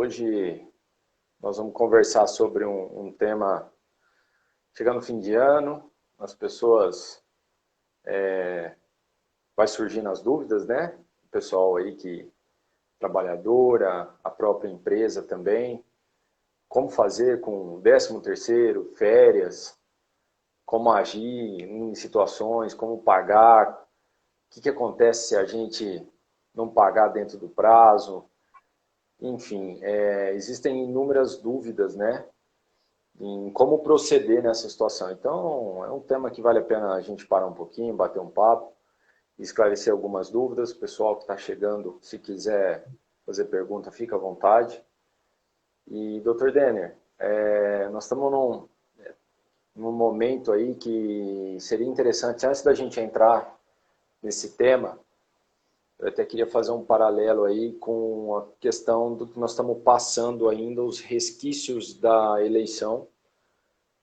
Hoje nós vamos conversar sobre um tema, chegando no fim de ano, as pessoas, vai surgindo as dúvidas, né? O pessoal aí que, trabalhadora, a própria empresa também, como fazer com 13º, férias, como agir em situações, como pagar, o que acontece se a gente não pagar dentro do prazo. Enfim, existem inúmeras dúvidas, né, em como proceder nessa situação. Então, é um tema que vale a pena a gente parar um pouquinho, bater um papo, esclarecer algumas dúvidas. O pessoal que está chegando, se quiser fazer pergunta, fica à vontade. E, Dr. Denner, nós estamos num momento aí que seria interessante, antes da gente entrar nesse tema, eu até queria fazer um paralelo aí com a questão do que nós estamos passando ainda, os resquícios da eleição,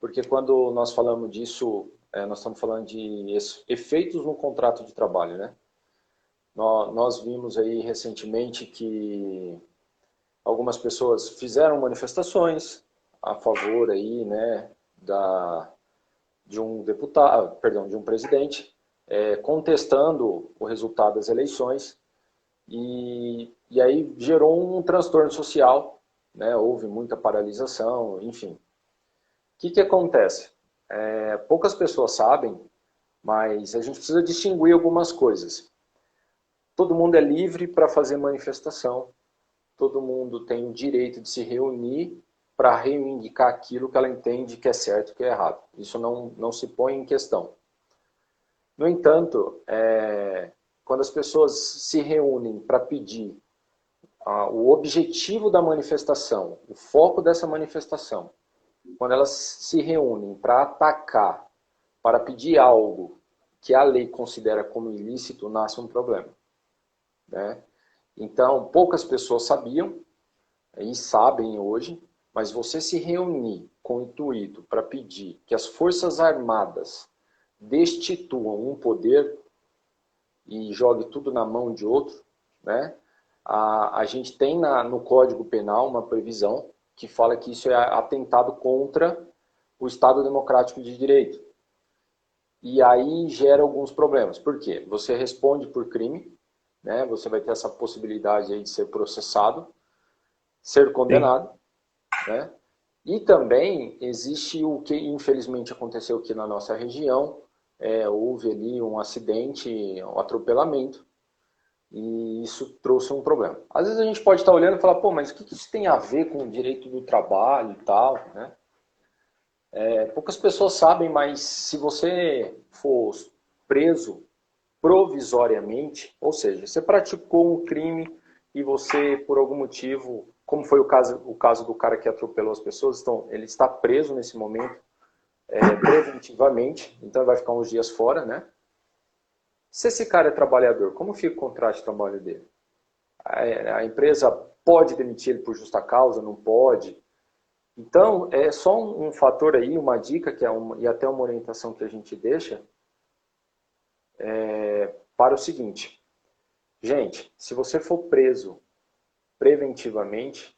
porque quando nós falamos disso, nós estamos falando de efeitos no contrato de trabalho, né? Nós vimos aí recentemente que algumas pessoas fizeram manifestações a favor aí, né, de um deputado, perdão, de um presidente, contestando o resultado das eleições, e aí gerou um transtorno social, né? Houve muita paralisação, enfim. O que acontece? Poucas pessoas sabem, mas a gente precisa distinguir algumas coisas. Todo mundo é livre para fazer manifestação, todo mundo tem o direito de se reunir para reivindicar aquilo que ela entende que é certo e que é errado. Isso não se põe em questão. No entanto, quando as pessoas se reúnem para pedir o objetivo da manifestação, o foco dessa manifestação, quando elas se reúnem para atacar, para pedir algo que a lei considera como ilícito, nasce um problema, né? Então, poucas pessoas sabiam, e sabem hoje, mas você se reunir com o intuito para pedir que as Forças Armadas destituam um poder e jogue tudo na mão de outro, né? A gente tem no Código Penal uma previsão que fala que isso é atentado contra o Estado Democrático de Direito. E aí gera alguns problemas. Por quê? Você responde por crime, né? Você vai ter essa possibilidade aí de ser processado, ser condenado, né? E também existe o que infelizmente aconteceu aqui na nossa região, houve ali um acidente, um atropelamento, e isso trouxe um problema. Às vezes a gente pode estar olhando e falar, pô, mas o que isso tem a ver com o direito do trabalho e tal, né? Poucas pessoas sabem, mas se você for preso provisoriamente, ou seja, você praticou um crime e você, por algum motivo, como foi o caso do cara que atropelou as pessoas, então ele está preso nesse momento, preventivamente, então ele vai ficar uns dias fora, né? Se esse cara é trabalhador, como fica o contrato de trabalho dele? A empresa pode demitir ele por justa causa, não pode? Então, é só um fator aí, uma dica, e até uma orientação que a gente deixa, para o seguinte. Gente, se você for preso preventivamente,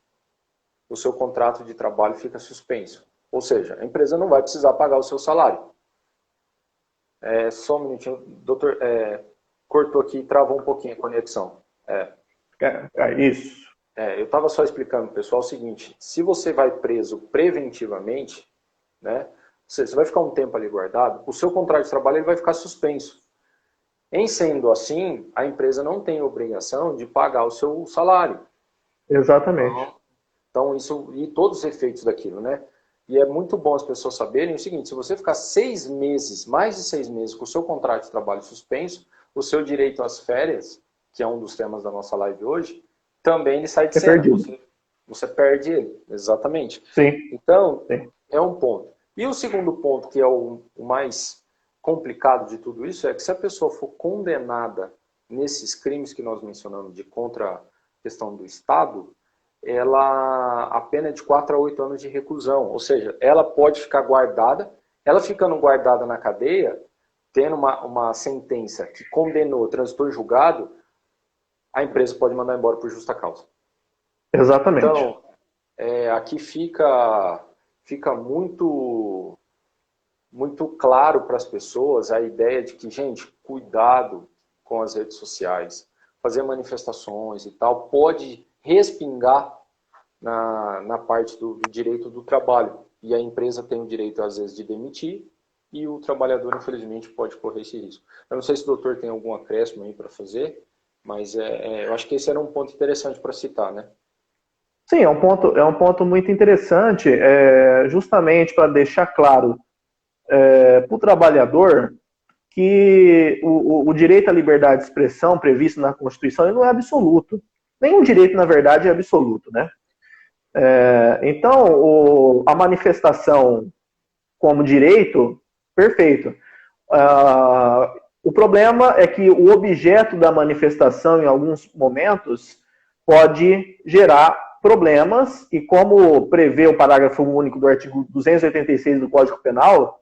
o seu contrato de trabalho fica suspenso. Ou seja, a empresa não vai precisar pagar o seu salário. Só um minutinho, doutor, cortou aqui e travou um pouquinho a conexão. Isso. Eu estava só explicando, pessoal, o seguinte, se você vai preso preventivamente, né, você vai ficar um tempo ali guardado, o seu contrato de trabalho ele vai ficar suspenso. Em sendo assim, a empresa não tem obrigação de pagar o seu salário. Exatamente. Então isso, e todos os efeitos daquilo, né? E é muito bom as pessoas saberem o seguinte, se você ficar 6 meses, mais de 6 meses, com o seu contrato de trabalho suspenso, o seu direito às férias, que é um dos temas da nossa live hoje, também ele sai de É cena. perdido. Você perde ele, exatamente. Sim, Então, sim. é um ponto. E o segundo ponto, que é o mais complicado de tudo isso, é que se a pessoa for condenada nesses crimes que nós mencionamos de contra a questão do Estado, a pena é de 4 a 8 anos de reclusão. Ou seja, ela pode ficar guardada, ela ficando guardada na cadeia, tendo uma sentença que condenou, transitou em julgado, a empresa pode mandar embora por justa causa. Exatamente. Então, aqui fica muito, muito claro para as pessoas a ideia de que, gente, cuidado com as redes sociais, fazer manifestações e tal, pode respingar na parte do direito do trabalho. E a empresa tem o direito, às vezes, de demitir, e o trabalhador, infelizmente, pode correr esse risco. Eu não sei se o doutor tem algum acréscimo aí para fazer, mas eu acho que esse era um ponto interessante para citar, né? Sim, é um ponto muito interessante, justamente para deixar claro para o trabalhador que o direito à liberdade de expressão previsto na Constituição ele não é absoluto. Nenhum direito, na verdade, é absoluto, né? Então, a manifestação como direito, perfeito. O problema é que o objeto da manifestação, em alguns momentos, pode gerar problemas, e como prevê o parágrafo único do artigo 286 do Código Penal,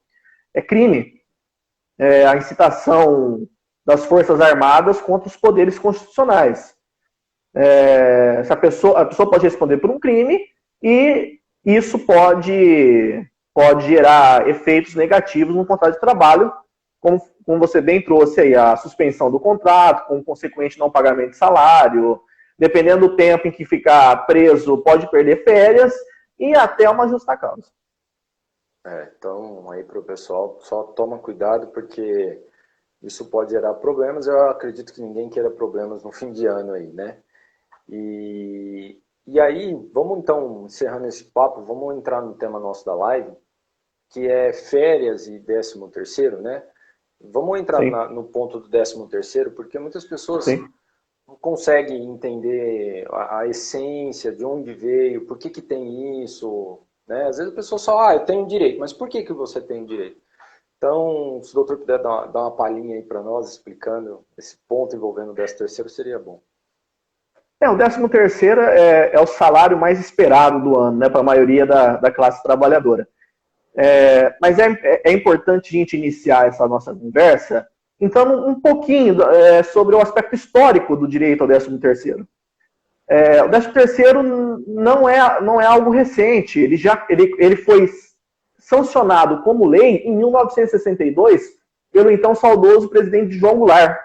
é crime. A incitação das Forças Armadas contra os poderes constitucionais. A pessoa pode responder por um crime, e isso pode gerar efeitos negativos no contrato de trabalho, como você bem trouxe aí, a suspensão do contrato, com consequente não pagamento de salário, dependendo do tempo em que ficar preso, pode perder férias, e até uma justa causa. Então, aí para o pessoal, só toma cuidado, porque isso pode gerar problemas. Eu acredito que ninguém queira problemas no fim de ano aí, né? E aí, vamos então, encerrando esse papo, vamos entrar no tema nosso da live, que é férias e 13º, né? Vamos entrar no ponto do 13º, porque muitas pessoas não conseguem entender a essência, de onde veio, por que tem isso, né? Às vezes a pessoa só, eu tenho direito, mas por que você tem direito? Então, se o doutor puder dar uma palhinha aí para nós, explicando esse ponto envolvendo o 13º, seria bom. O 13º é o salário mais esperado do ano, né, para a maioria da classe trabalhadora. Mas é importante a gente iniciar essa nossa conversa então um pouquinho sobre o aspecto histórico do direito ao 13º. O 13º não é algo recente, ele foi sancionado como lei em 1962 pelo então saudoso presidente João Goulart.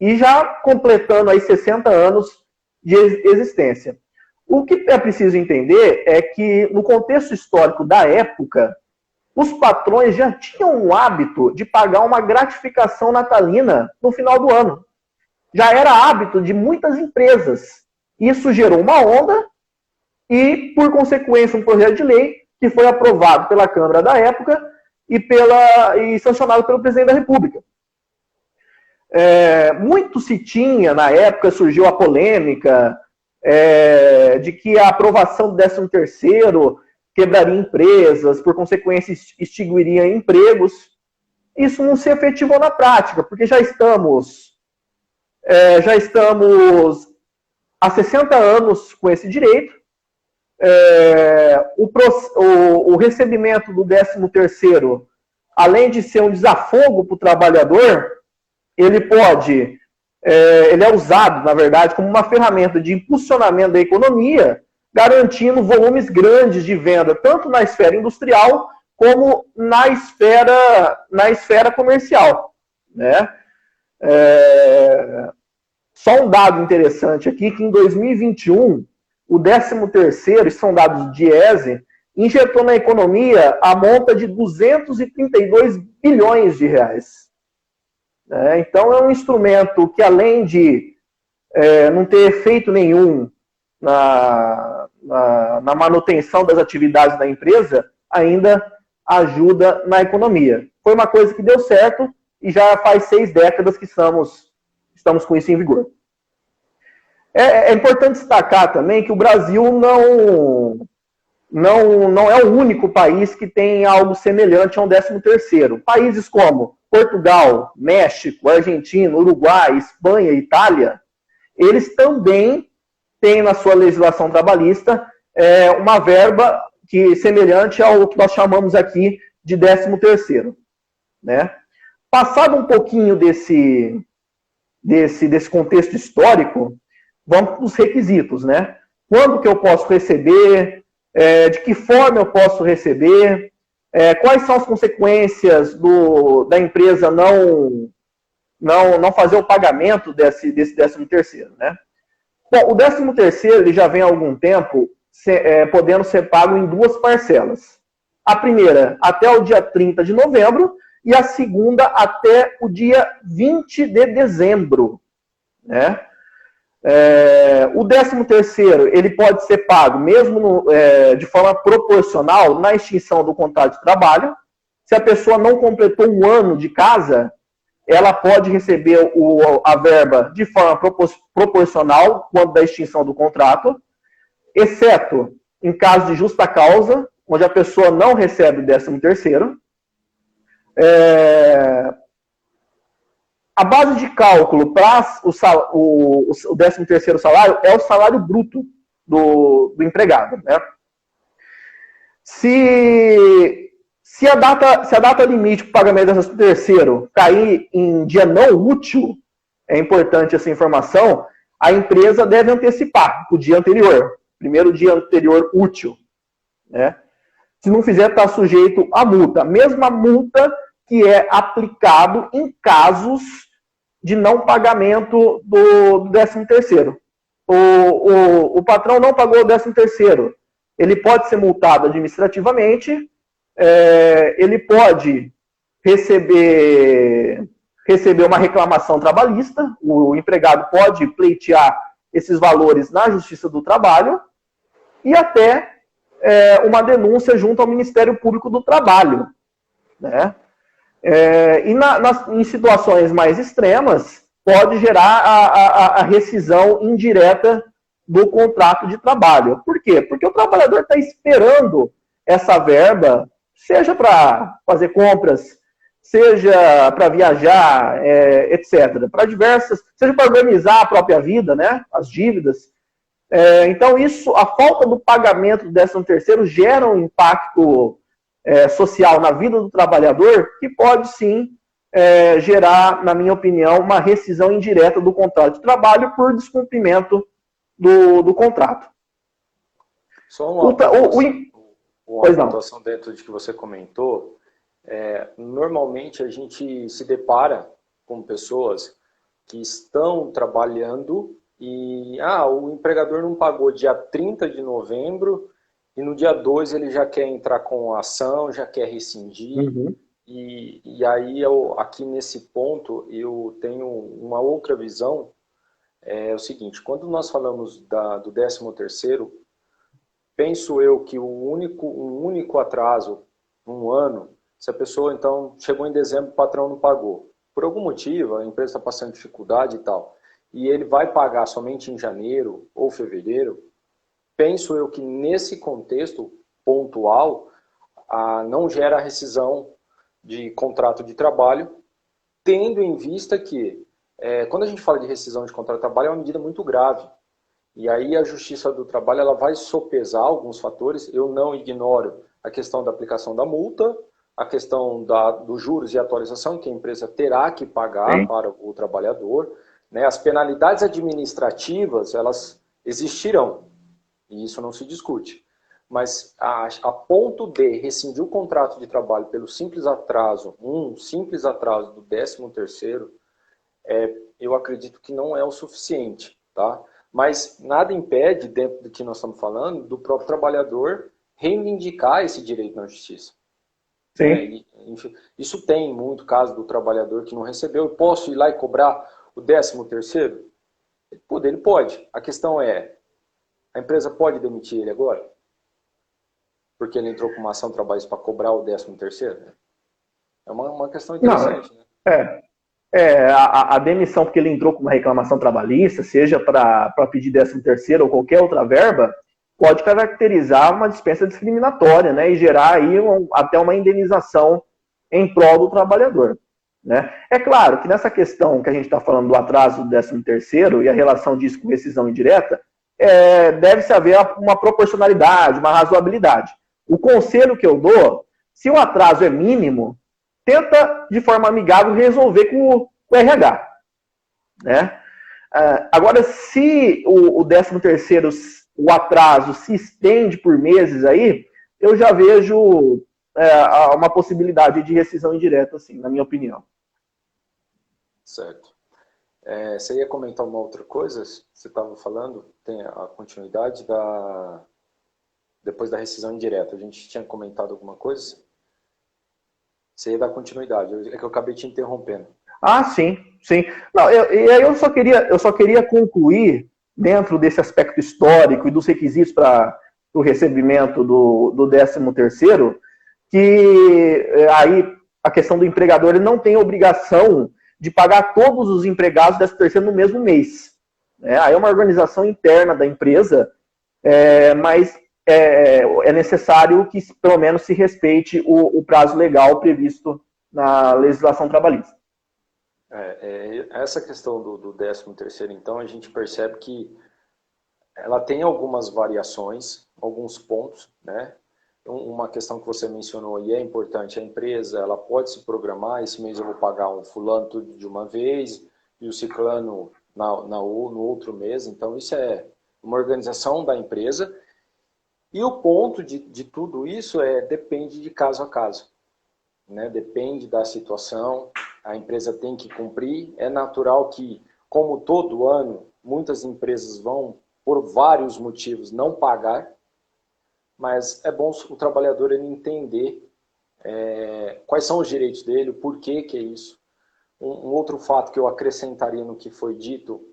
E já completando aí 60 anos de existência. O que é preciso entender é que, no contexto histórico da época, os patrões já tinham o hábito de pagar uma gratificação natalina no final do ano. Já era hábito de muitas empresas. Isso gerou uma onda e, por consequência, um projeto de lei que foi aprovado pela Câmara da época e sancionado pelo presidente da República. Muito se tinha, na época, surgiu a polêmica de que a aprovação do 13º quebraria empresas, por consequência, extinguiria empregos. Isso não se efetivou na prática, porque já estamos há 60 anos com esse direito. O recebimento do 13º, além de ser um desafogo para o trabalhador, ele é usado, na verdade, como uma ferramenta de impulsionamento da economia, garantindo volumes grandes de venda, tanto na esfera industrial como na esfera comercial, né? Só um dado interessante aqui, que em 2021, o 13º, isso são dados do Diese, injetou na economia a monta de 232 bilhões de reais. Então, é um instrumento que, além de não ter efeito nenhum na manutenção das atividades da empresa, ainda ajuda na economia. Foi uma coisa que deu certo e já faz 6 décadas que estamos com isso em vigor. É importante destacar também que o Brasil não é o único país que tem algo semelhante a um 13º. Países como Portugal, México, Argentina, Uruguai, Espanha e Itália, eles também têm na sua legislação trabalhista uma verba semelhante ao que nós chamamos aqui de 13º. Né? Passado um pouquinho desse contexto histórico, vamos para os requisitos, né? Quando que eu posso receber? De que forma eu posso receber? Quais são as consequências da empresa não fazer o pagamento desse 13º, né? Bom, o 13º ele já vem há algum tempo podendo ser pago em 2 parcelas. A primeira até o dia 30 de novembro e a segunda até o dia 20 de dezembro, né? O 13º ele pode ser pago mesmo de forma proporcional na extinção do contrato de trabalho. Se a pessoa não completou 1 ano de casa, ela pode receber a verba de forma proporcional quando da extinção do contrato, exceto em caso de justa causa, onde a pessoa não recebe o 13º. A base de cálculo para o 13º salário é o salário bruto do empregado, né? Se a data limite para o pagamento do 13º cair em dia não útil, é importante essa informação, a empresa deve antecipar o dia anterior, primeiro dia anterior útil, né? Se não fizer, está sujeito à multa. A mesma multa que é aplicado em casos de não pagamento do 13º. O patrão não pagou o 13º. Ele pode ser multado administrativamente, ele pode receber uma reclamação trabalhista, o empregado pode pleitear esses valores na Justiça do Trabalho e até uma denúncia junto ao Ministério Público do Trabalho, né? Em situações mais extremas, pode gerar a rescisão indireta do contrato de trabalho. Por quê? Porque o trabalhador está esperando essa verba, seja para fazer compras, seja para viajar, etc. Para seja para organizar a própria vida, né? As dívidas. Então, a falta do pagamento do 13º gera um impacto social na vida do trabalhador que pode, sim, gerar, na minha opinião, uma rescisão indireta do contrato de trabalho por descumprimento do contrato. Só uma pontuação dentro de que você comentou. Normalmente, a gente se depara com pessoas que estão trabalhando e o empregador não pagou dia 30 de novembro e no dia 2 ele já quer entrar com a ação, já quer rescindir. Uhum. E aí, aqui nesse ponto, eu tenho uma outra visão. É o seguinte, quando nós falamos do 13º, penso eu que um único atraso, 1 ano, se a pessoa, então, chegou em dezembro, o patrão não pagou. Por algum motivo, a empresa está passando dificuldade e tal, e ele vai pagar somente em janeiro ou fevereiro, penso eu que nesse contexto pontual, não gera rescisão de contrato de trabalho, tendo em vista que, quando a gente fala de rescisão de contrato de trabalho, é uma medida muito grave. E aí a Justiça do Trabalho ela vai sopesar alguns fatores. Eu não ignoro a questão da aplicação da multa, a questão dos juros e atualização que a empresa terá que pagar Sim. para o trabalhador. Né? As penalidades administrativas, elas existirão, e isso não se discute. Mas a ponto de rescindir o contrato de trabalho pelo simples atraso, um simples atraso do 13º, eu acredito que não é o suficiente, tá? Mas nada impede, dentro do que nós estamos falando, do próprio trabalhador reivindicar esse direito na justiça. Sim. Isso tem muito caso do trabalhador que não recebeu. Eu posso ir lá e cobrar o 13º? Ele pode. A questão é, a empresa pode demitir ele agora? Porque ele entrou com uma ação trabalhista para cobrar o 13º? É uma questão interessante, né? A demissão porque ele entrou com uma reclamação trabalhista, seja para pedir 13º ou qualquer outra verba, pode caracterizar uma dispensa discriminatória, né, e gerar aí até uma indenização em prol do trabalhador. Né? É claro que nessa questão que a gente está falando do atraso do 13º e a relação disso com rescisão indireta, deve-se haver uma proporcionalidade, uma razoabilidade. O conselho que eu dou, se o atraso é mínimo, tenta, de forma amigável, resolver com o RH. Né? Agora, se o 13º, o atraso se estende por meses aí, eu já vejo uma possibilidade de rescisão indireta, assim, na minha opinião. Certo. Você ia comentar uma outra coisa? Você estava falando, tem a continuidade depois da rescisão indireta. A gente tinha comentado alguma coisa? Você ia dar continuidade, é que eu acabei te interrompendo. Ah, sim, sim. Não, e aí eu só queria concluir, dentro desse aspecto histórico e dos requisitos para o recebimento do 13º, que aí a questão do empregador, ele não tem obrigação de pagar todos os empregados do 13º no mesmo mês. Aí é uma organização interna da empresa, mas é necessário que pelo menos se respeite o prazo legal previsto na legislação trabalhista. Essa questão do 13º, então, a gente percebe que ela tem algumas variações, alguns pontos, né? Uma questão que você mencionou e é importante, a empresa ela pode se programar, esse mês eu vou pagar um fulano tudo de uma vez e o ciclano no outro mês, então isso é uma organização da empresa. E o ponto de tudo isso depende de caso a caso, né? Depende da situação, a empresa tem que cumprir. É natural que, como todo ano, muitas empresas vão, por vários motivos, não pagar, mas é bom o trabalhador ele entender quais são os direitos dele, o porquê que é isso. Um outro fato que eu acrescentaria no que foi dito,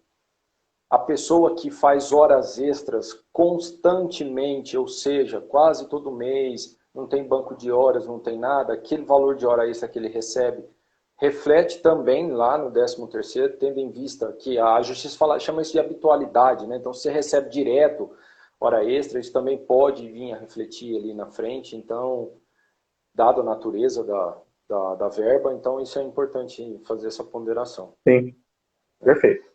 a pessoa que faz horas extras constantemente, ou seja, quase todo mês, não tem banco de horas, não tem nada, aquele valor de hora extra que ele recebe, reflete também lá no 13º, tendo em vista que a justiça chama isso de habitualidade, né? Então, se você recebe direto hora extra, isso também pode vir a refletir ali na frente, então, dado a natureza da verba, então isso é importante fazer essa ponderação. Sim, perfeito.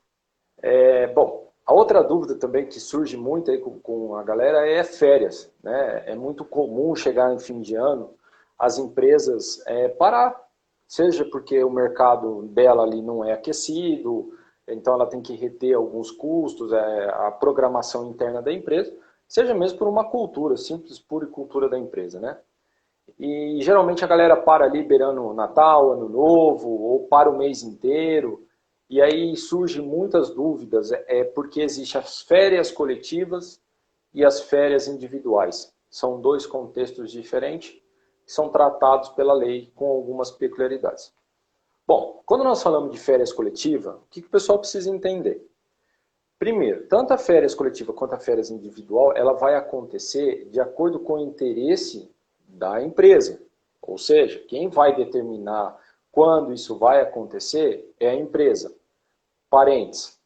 Bom, a outra dúvida também que surge muito aí com a galera é férias, né? É muito comum chegar em fim de ano, as empresas parar, seja porque o mercado dela ali não é aquecido, então ela tem que reter alguns custos, a programação interna da empresa, seja mesmo por uma cultura, simples, pura cultura da empresa, né? E geralmente a galera para ali beirando Natal, Ano Novo, ou para o mês inteiro, e aí surgem muitas dúvidas, porque existem as férias coletivas e as férias individuais. São dois contextos diferentes, que são tratados pela lei com algumas peculiaridades. Bom, quando nós falamos de férias coletiva, o que o pessoal precisa entender? Primeiro, tanto a férias coletiva quanto a férias individual, ela vai acontecer de acordo com o interesse da empresa. Ou seja, quem vai determinar quando isso vai acontecer é a empresa. Parênteses,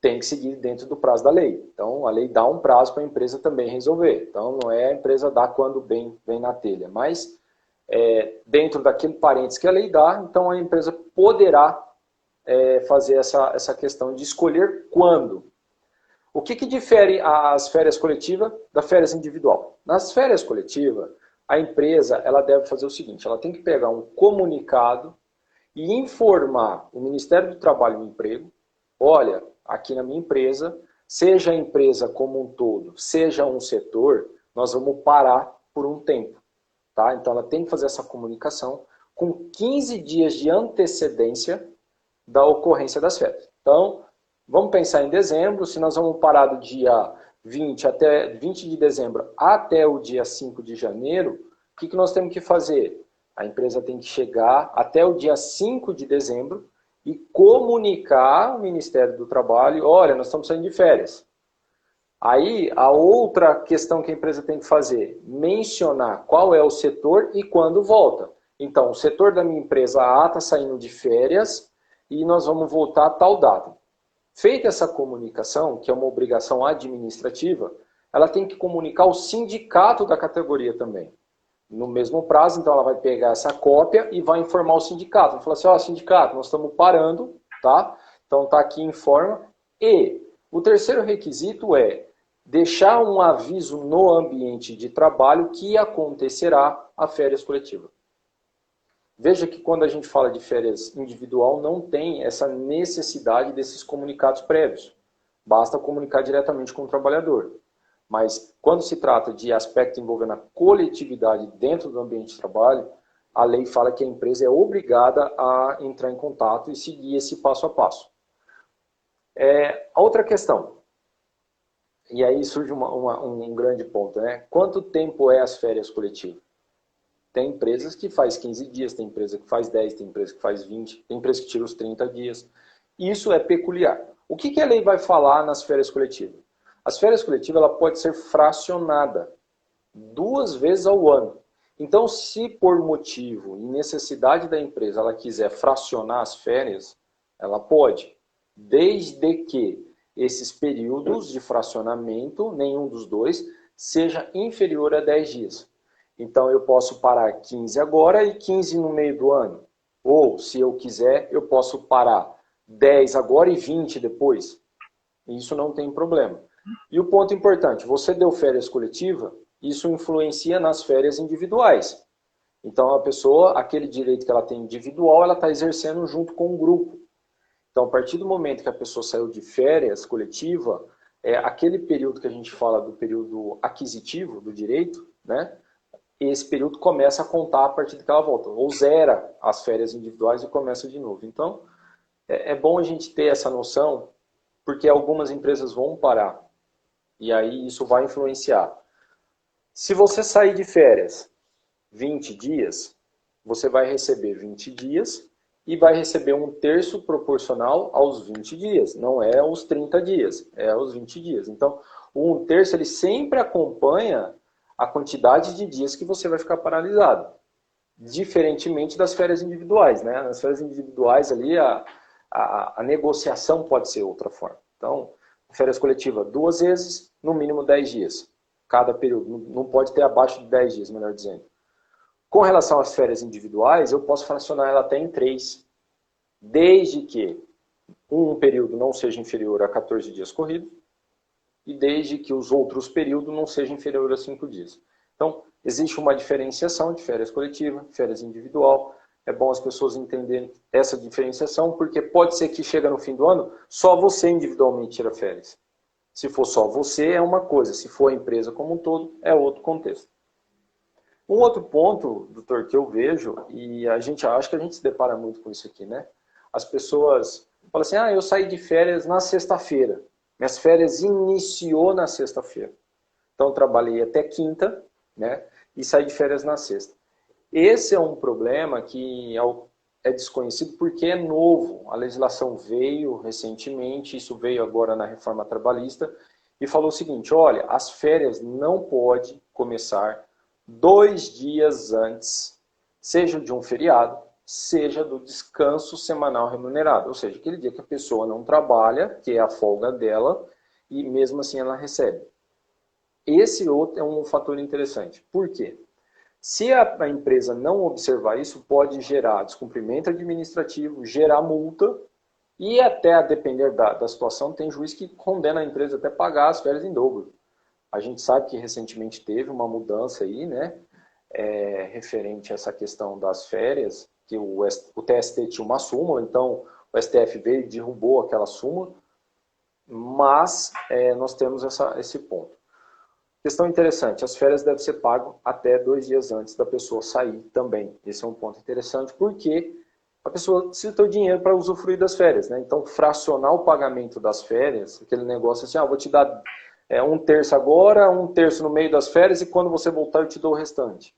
tem que seguir dentro do prazo da lei. Então, a lei dá um prazo para a empresa também resolver. Então, não é a empresa dar quando bem vem na telha, mas dentro daquele parênteses que a lei dá, então a empresa poderá fazer essa questão de escolher quando. O que difere as férias coletivas da férias individual? Nas férias coletivas, a empresa ela deve fazer o seguinte, ela tem que pegar um comunicado e informar o Ministério do Trabalho e do Emprego, olha, aqui na minha empresa, seja a empresa como um todo, seja um setor, nós vamos parar por um tempo. Tá? Então ela tem que fazer essa comunicação com 15 dias de antecedência da ocorrência das férias. Então, vamos pensar em dezembro, se nós vamos parar do dia 20 de dezembro até o dia 5 de janeiro, o que nós temos que fazer? A empresa tem que chegar até o dia 5 de dezembro e comunicar ao Ministério do Trabalho, olha, nós estamos saindo de férias. Aí, a outra questão que a empresa tem que fazer, mencionar qual é o setor e quando volta. Então, o setor da minha empresa A está saindo de férias e nós vamos voltar a tal data. Feita essa comunicação, que é uma obrigação administrativa, ela tem que comunicar ao sindicato da categoria também. No mesmo prazo, então ela vai pegar essa cópia e vai informar o sindicato. Vai falar assim, ó, sindicato, nós estamos parando, tá? Então tá aqui em forma. E o terceiro requisito é deixar um aviso no ambiente de trabalho que acontecerá a férias coletiva. Veja que quando a gente fala de férias individual, não tem essa necessidade desses comunicados prévios. Basta comunicar diretamente com o trabalhador. Mas quando se trata de aspecto envolvendo a coletividade dentro do ambiente de trabalho, a lei fala que a empresa é obrigada a entrar em contato e seguir esse passo a passo. A outra questão, e aí surge um grande ponto, né? Quanto tempo é as férias coletivas? Tem empresas que faz 15 dias, tem empresa que faz 10, tem empresa que faz 20, tem empresa que tira os 30 dias. Isso é peculiar. O que a lei vai falar nas férias coletivas? As férias coletivas ela pode ser fracionada 2 vezes ao ano. Então, se por motivo e necessidade da empresa ela quiser fracionar as férias, ela pode, desde que esses períodos de fracionamento, nenhum dos dois, seja inferior a 10 dias. Então, eu posso parar 15 agora e 15 no meio do ano. Ou, se eu quiser, eu posso parar 10 agora e 20 depois. Isso não tem problema. E o ponto importante, você deu férias coletiva, isso influencia nas férias individuais. Então, a pessoa, aquele direito que ela tem individual, ela está exercendo junto com o grupo. Então, a partir do momento que a pessoa saiu de férias coletiva, aquele período que a gente fala do período aquisitivo do direito, né? Esse período começa a contar a partir de que ela volta. Ou zera as férias individuais e começa de novo. Então, é bom a gente ter essa noção, porque algumas empresas vão parar. E aí isso vai influenciar. Se você sair de férias 20 dias, você vai receber 20 dias e vai receber 1/3 proporcional aos 20 dias. Não é os 30 dias, é os 20 dias. Então, o 1/3 ele sempre acompanha a quantidade de dias que você vai ficar paralisado. Diferentemente das férias individuais, né? Nas férias individuais ali a negociação pode ser outra forma. Então, férias coletivas 2 vezes, no mínimo 10 dias. Cada período, não pode ter abaixo de 10 dias, melhor dizendo. Com relação às férias individuais, eu posso fracionar ela até em 3, desde que um período não seja inferior a 14 dias corridos e desde que os outros períodos não sejam inferiores a 5 dias. Então, existe uma diferenciação de férias coletiva, férias individual. É bom as pessoas entenderem essa diferenciação, porque pode ser que chega no fim do ano, só você individualmente tira férias. Se for só você, é uma coisa. Se for a empresa como um todo, é outro contexto. Um outro ponto, doutor, que eu vejo, e acho que a gente se depara muito com isso aqui, né? As pessoas falam assim, eu saí de férias na sexta-feira. Minhas férias iniciou na sexta-feira. Então, eu trabalhei até quinta, né? E saí de férias na sexta. Esse é um problema que é desconhecido porque é novo. A legislação veio recentemente, isso veio agora na reforma trabalhista, e falou o seguinte, olha, as férias não podem começar 2 dias antes, seja de um feriado, seja do descanso semanal remunerado. Ou seja, aquele dia que a pessoa não trabalha, que é a folga dela, e mesmo assim ela recebe. Esse outro é um fator interessante. Por quê? Se a empresa não observar isso, pode gerar descumprimento administrativo, gerar multa e até, a depender da situação, tem juiz que condena a empresa até pagar as férias em dobro. A gente sabe que recentemente teve uma mudança aí, né, referente a essa questão das férias, que o TST tinha uma súmula, então o STF veio e derrubou aquela súmula, mas nós temos esse ponto. Questão interessante, as férias devem ser pagas até 2 dias antes da pessoa sair também. Esse é um ponto interessante, porque a pessoa precisa ter o dinheiro para usufruir das férias, né? Então, fracionar o pagamento das férias, aquele negócio assim, vou te dar 1/3 agora, 1/3 no meio das férias, e quando você voltar eu te dou o restante.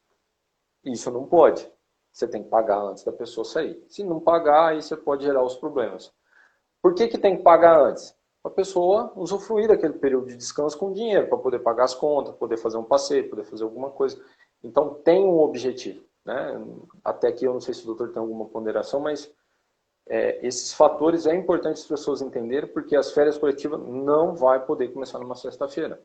Isso não pode. Você tem que pagar antes da pessoa sair. Se não pagar, aí você pode gerar os problemas. Por que tem que pagar antes? A pessoa usufruir daquele período de descanso com dinheiro, para poder pagar as contas, poder fazer um passeio, poder fazer alguma coisa. Então, tem um objetivo, né? Até aqui, eu não sei se o doutor tem alguma ponderação, mas esses fatores é importante as pessoas entenderem, porque as férias coletivas não vai poder começar numa sexta-feira.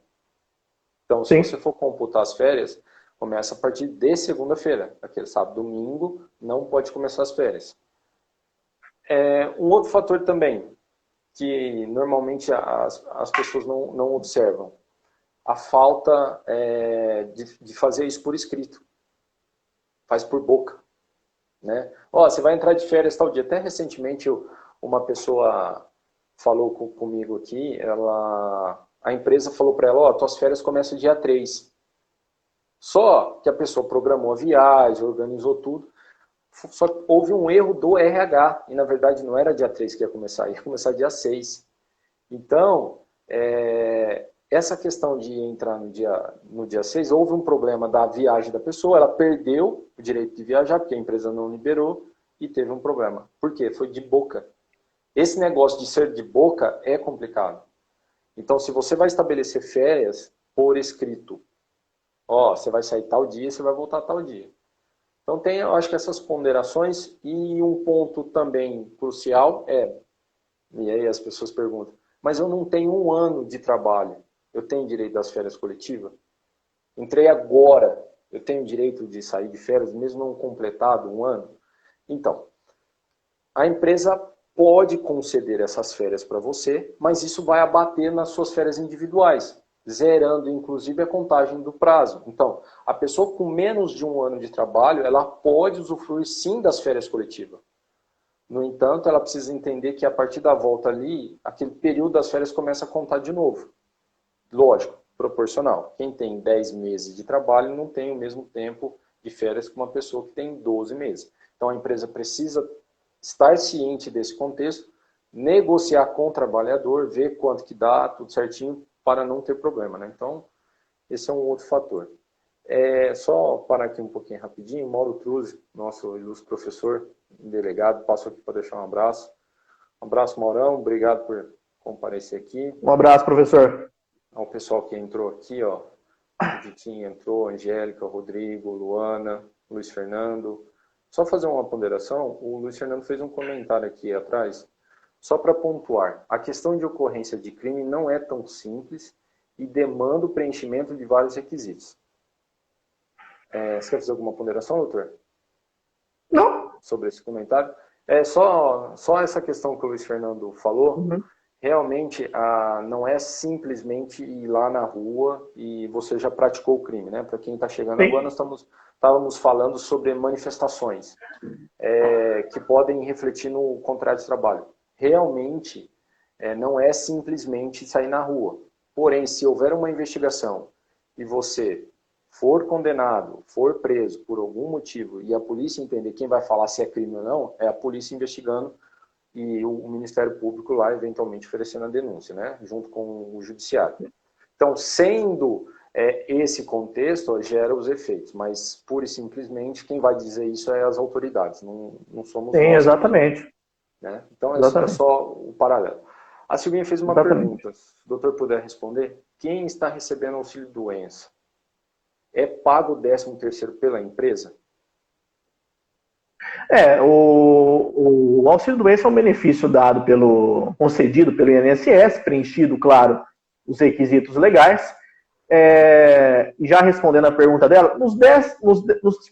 Então, se você for computar as férias, começa a partir de segunda-feira. Aquele sábado, domingo, não pode começar as férias. Um outro fator também, que normalmente as pessoas não observam. A falta de fazer isso por escrito. Faz por boca. né? Ó, você vai entrar de férias tal dia. Até recentemente uma pessoa falou comigo aqui, a empresa falou para ela, ó, tuas férias começam dia 3. Só que a pessoa programou a viagem, organizou tudo, só que houve um erro do RH, e na verdade não era dia 3 que ia começar dia 6. Então, essa questão de entrar no dia 6, houve um problema da viagem da pessoa, ela perdeu o direito de viajar, porque a empresa não liberou, e teve um problema. Por quê? Foi de boca. Esse negócio de ser de boca é complicado. Então, se você vai estabelecer férias por escrito, ó, você vai sair tal dia, você vai voltar tal dia. Então, tem, eu acho que essas ponderações, e um ponto também crucial e aí as pessoas perguntam, mas eu não tenho um ano de trabalho, eu tenho direito das férias coletivas? Entrei agora, eu tenho direito de sair de férias, mesmo não completado um ano? Então, a empresa pode conceder essas férias para você, mas isso vai abater nas suas férias individuais, zerando inclusive a contagem do prazo. Então, a pessoa com menos de um ano de trabalho, ela pode usufruir sim das férias coletivas. No entanto, ela precisa entender que a partir da volta ali, aquele período das férias começa a contar de novo. Lógico, proporcional. Quem tem 10 meses de trabalho não tem o mesmo tempo de férias que uma pessoa que tem 12 meses. Então a empresa precisa estar ciente desse contexto, negociar com o trabalhador, ver quanto que dá, tudo certinho, para não ter problema, né? Então, esse é um outro fator. Só parar aqui um pouquinho rapidinho, Mauro Truzzi, nosso ilustre professor, delegado, passou aqui para deixar um abraço. Um abraço, Maurão, obrigado por comparecer aqui. Um abraço, professor. Ao pessoal que entrou aqui, ó, o Vitinho entrou, Angélica, Rodrigo, Luana, Luiz Fernando. Só fazer uma ponderação, o Luiz Fernando fez um comentário aqui atrás, só para pontuar. A questão de ocorrência de crime não é tão simples e demanda o preenchimento de vários requisitos. Você quer fazer alguma ponderação, doutor? Não. Sobre esse comentário? Só essa questão que o Luiz Fernando falou, realmente não é simplesmente ir lá na rua e você já praticou o crime, né? Para quem está chegando agora, nós estávamos falando sobre manifestações que podem refletir no contrato de trabalho. Realmente, não é simplesmente sair na rua. Porém, se houver uma investigação e você for condenado, for preso por algum motivo e a polícia entender quem vai falar se é crime ou não, é a polícia investigando e o Ministério Público lá eventualmente oferecendo a denúncia, né, junto com o Judiciário. Então, sendo esse contexto, gera os efeitos, mas pura e simplesmente quem vai dizer isso é as autoridades, não somos nós. Exatamente. Aqui, né? Então, é só o paralelo. A Silvinha fez uma pergunta, se o doutor puder responder, quem está recebendo auxílio-doença? É pago o 13º pela empresa? O auxílio-doença é um benefício dado concedido pelo INSS, preenchido, claro, os requisitos legais. Já respondendo a pergunta dela, nos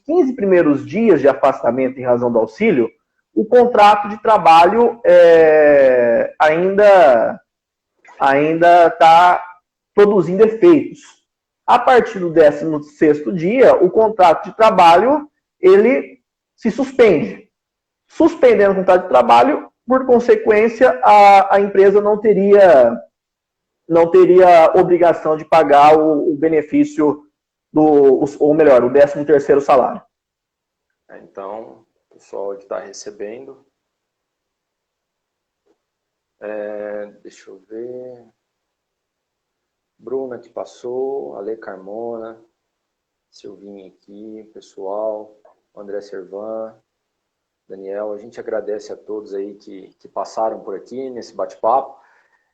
15 primeiros dias de afastamento em razão do auxílio, o contrato de trabalho ainda está produzindo efeitos. A partir do 16º dia, o contrato de trabalho ele se suspende. Suspendendo o contrato de trabalho, por consequência, a empresa não teria obrigação de pagar o benefício ou melhor, o 13º salário. Então, o pessoal que está recebendo, deixa eu ver, Bruna que passou, Ale Carmona, Silvinha aqui, pessoal, André Servan, Daniel, a gente agradece a todos aí que passaram por aqui nesse bate-papo.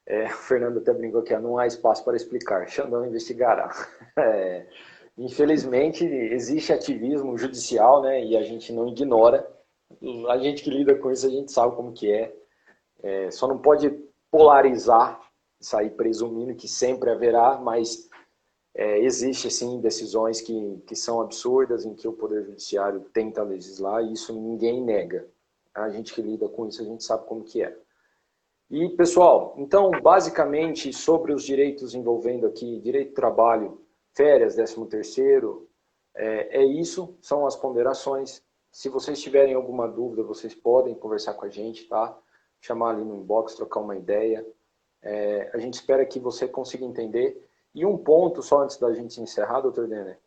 O Fernando até brincou que não há espaço para explicar, Xandão investigará. Infelizmente, existe ativismo judicial, né, e a gente não ignora. A gente que lida com isso, a gente sabe como que é. Só não pode polarizar, sair presumindo que sempre haverá, mas existe, sim, decisões que são absurdas, em que o Poder Judiciário tenta legislar, e isso ninguém nega. A gente que lida com isso, a gente sabe como que é. E, pessoal, então, basicamente, sobre os direitos envolvendo aqui, direito de trabalho, férias, 13º, isso, são as ponderações. Se vocês tiverem alguma dúvida, vocês podem conversar com a gente, tá? Chamar ali no inbox, trocar uma ideia. A gente espera que você consiga entender. E um ponto, só antes da gente encerrar, doutor Denner,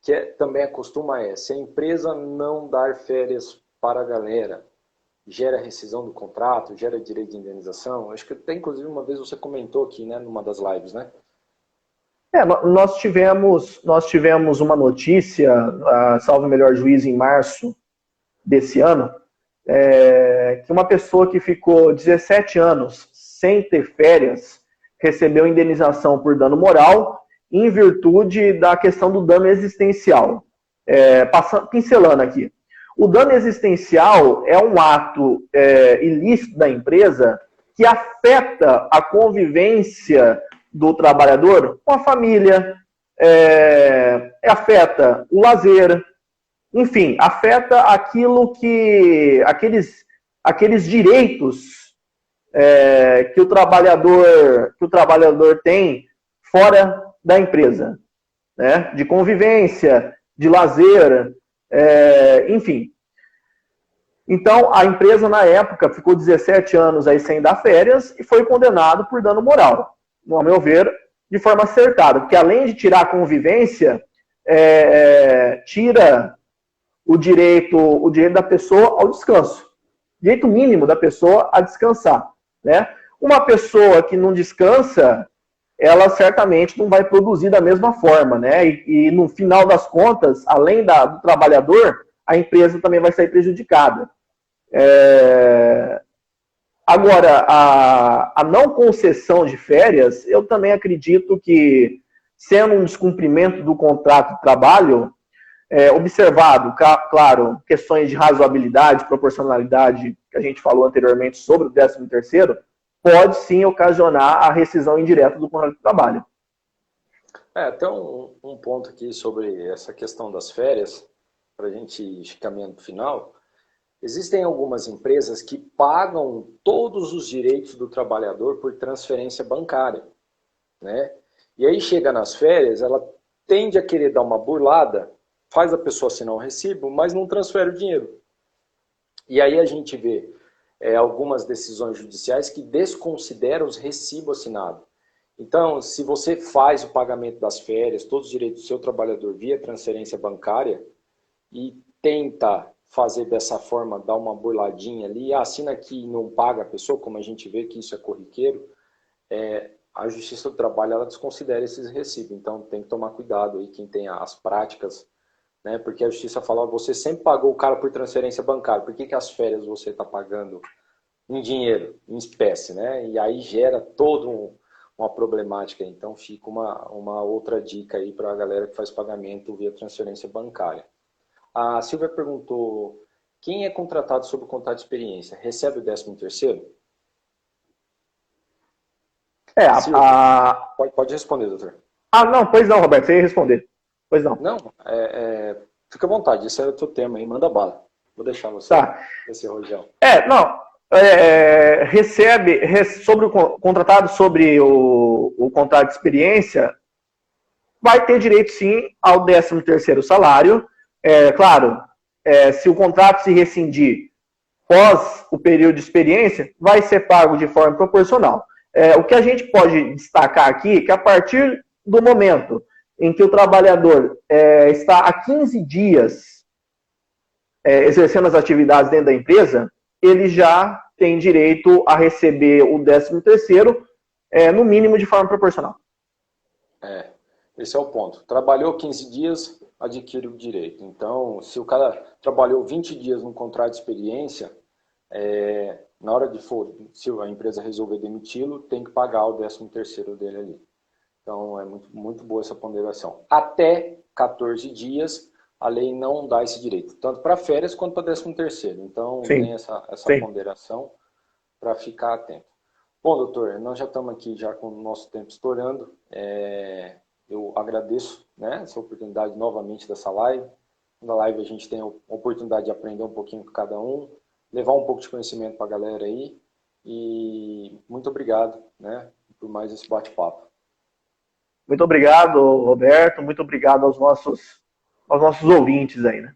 que também acostuma se a empresa não dar férias para a galera, gera rescisão do contrato, gera direito de indenização. Acho que até, inclusive, uma vez você comentou aqui, né, numa das lives, né? Nós tivemos uma notícia, salvo o melhor juízo, em março desse ano, que uma pessoa que ficou 17 anos sem ter férias recebeu indenização por dano moral em virtude da questão do dano existencial. Pincelando aqui. O dano existencial é um ato ilícito da empresa que afeta a convivência do trabalhador com a família, afeta o lazer, enfim, afeta aqueles direitos que o trabalhador tem fora da empresa, né? De convivência, de lazer, enfim. Então, a empresa, na época, ficou 17 anos aí sem dar férias e foi condenado por dano moral, ao meu ver, de forma acertada, porque além de tirar a convivência, tira o direito da pessoa ao descanso, direito mínimo da pessoa a descansar, né? Uma pessoa que não descansa, ela certamente não vai produzir da mesma forma, né? E no final das contas, além do trabalhador, a empresa também vai sair prejudicada. Agora, a não concessão de férias, eu também acredito que, sendo um descumprimento do contrato de trabalho, observado, claro, questões de razoabilidade, proporcionalidade, que a gente falou anteriormente sobre o 13º, pode sim ocasionar a rescisão indireta do contrato de trabalho. Até um ponto aqui sobre essa questão das férias, para a gente ir caminhando para o final. Existem algumas empresas que pagam todos os direitos do trabalhador por transferência bancária, né? E aí chega nas férias, ela tende a querer dar uma burlada, faz a pessoa assinar um recibo, mas não transfere o dinheiro. E aí a gente vê algumas decisões judiciais que desconsideram os recibos assinados. Então, se você faz o pagamento das férias, todos os direitos do seu trabalhador via transferência bancária e tenta fazer dessa forma, dar uma burladinha ali, assina aqui e não paga a pessoa, como a gente vê que isso é corriqueiro, a Justiça do Trabalho ela desconsidera esses recibos. Então tem que tomar cuidado aí quem tem as práticas, né? Porque a Justiça fala, você sempre pagou o cara por transferência bancária, por que as férias você está pagando em dinheiro, em espécie, né? E aí gera toda uma problemática. Então fica uma outra dica aí para a galera que faz pagamento via transferência bancária. A Silvia perguntou, quem é contratado sob o contrato de experiência, recebe o 13º? Pode responder, doutor. Não, pois não, Roberto, você ia responder. Pois não. Não, fica à vontade, esse é o teu tema aí, manda bala. Vou deixar você, esse rojão. Sobre o contratado sobre o contrato de experiência, vai ter direito sim ao 13º salário. Claro, se o contrato se rescindir pós o período de experiência, vai ser pago de forma proporcional. O que a gente pode destacar aqui é que a partir do momento em que o trabalhador está há 15 dias exercendo as atividades dentro da empresa, ele já tem direito a receber o 13º, no mínimo de forma proporcional. Esse é o ponto. Trabalhou 15 dias, adquire o direito. Então, se o cara trabalhou 20 dias num contrato de experiência, na hora se a empresa resolver demiti-lo, tem que pagar o 13º dele ali. Então, é muito, muito boa essa ponderação. Até 14 dias, a lei não dá esse direito, tanto para férias quanto para 13º. Então, tem essa ponderação para ficar atento. Bom, doutor, nós já estamos aqui já com o nosso tempo estourando. Eu agradeço, né, essa oportunidade novamente dessa live. Na live a gente tem a oportunidade de aprender um pouquinho com cada um, levar um pouco de conhecimento para a galera aí. E muito obrigado, né, por mais esse bate-papo. Muito obrigado, Roberto. Muito obrigado aos nossos ouvintes aí, né?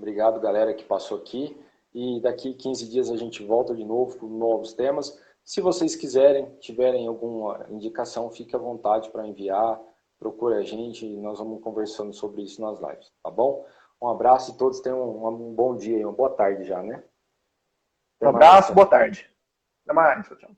Obrigado, galera, que passou aqui. E daqui 15 dias a gente volta de novo com novos temas. Se vocês quiserem, tiverem alguma indicação, fique à vontade para enviar. Procure a gente e nós vamos conversando sobre isso nas lives, tá bom? Um abraço e todos tenham um bom dia e uma boa tarde já, né? Um abraço, boa tarde. Até mais, tchau.